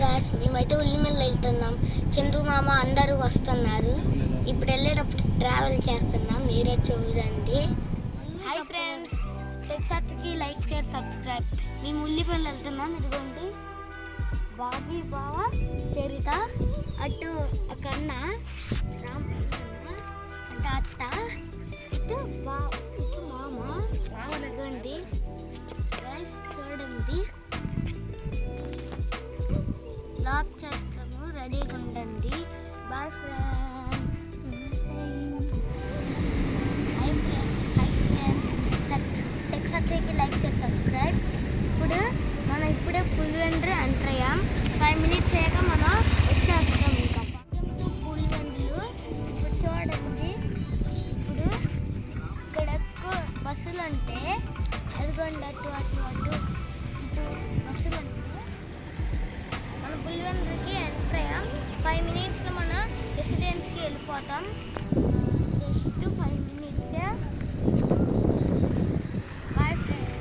Guys మేమైతే ఉల్లిమిల్లి వెళ్తున్నాం. చందు మామ అందరూ వస్తున్నారు. ఇప్పుడు వెళ్ళేటప్పుడు ట్రావెల్ చేస్తున్నాం, మీరే చూడండి. హాయ్ ఫ్రెండ్స్, టెక్సాట్కి లైక్ షేర్ సబ్స్క్రైబ్. మేము ఉల్లిమిల్లి వెళ్తున్నాం. ఇదిగోండి బాబీ బావ చరిత, అటు కన్న రామ్ అంటే అత్త, ఇటు ఇటు మామ ఇదిగోండి గైస్ చూడండి. లాక్ చేస్తాము, రెడీగా ఉండండి. Bye friends. హై ఫ్రెండ్స్, టెక్సాట్కి లైక్ షేర్ సబ్స్క్రైబ్. మనం ఇప్పుడే పులివెందులు ఎంటర్ అయ్యాం. 5 minutes అయ్యాక మనం వచ్చేస్తాం. ఇంకా పులివెందులు ఇప్పుడు చూడండి. ఇప్పుడు ఇక్కడ ఎక్కువ బస్సులు అంటే అదిగోండి అటు అటు అటు ఇటు బస్సులు అంటే మన పులివెందులకి ఎంటర్ అయ్యాం. 5 minutesలో మనం రెసిడెన్స్కి వెళ్ళిపోతాం. Just 5 minutes. Bye friends.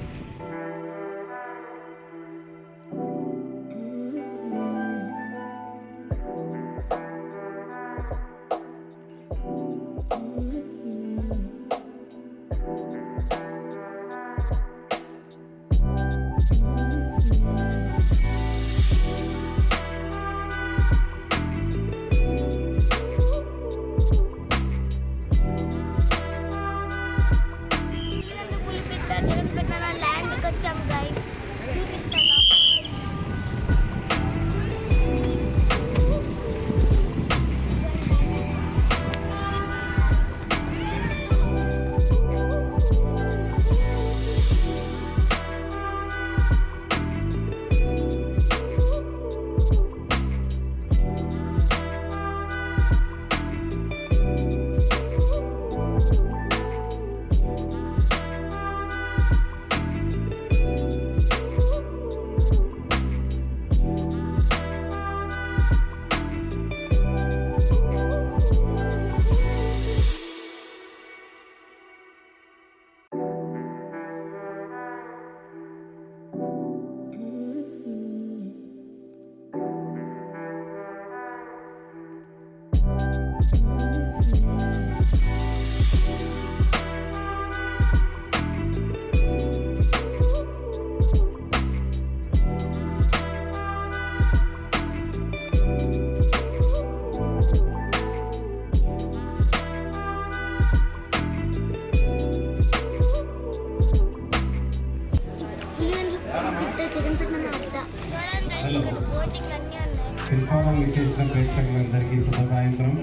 శిల్పారాలు చేసిన ప్రేక్షకులందరికీ శుభ సాయంత్రం.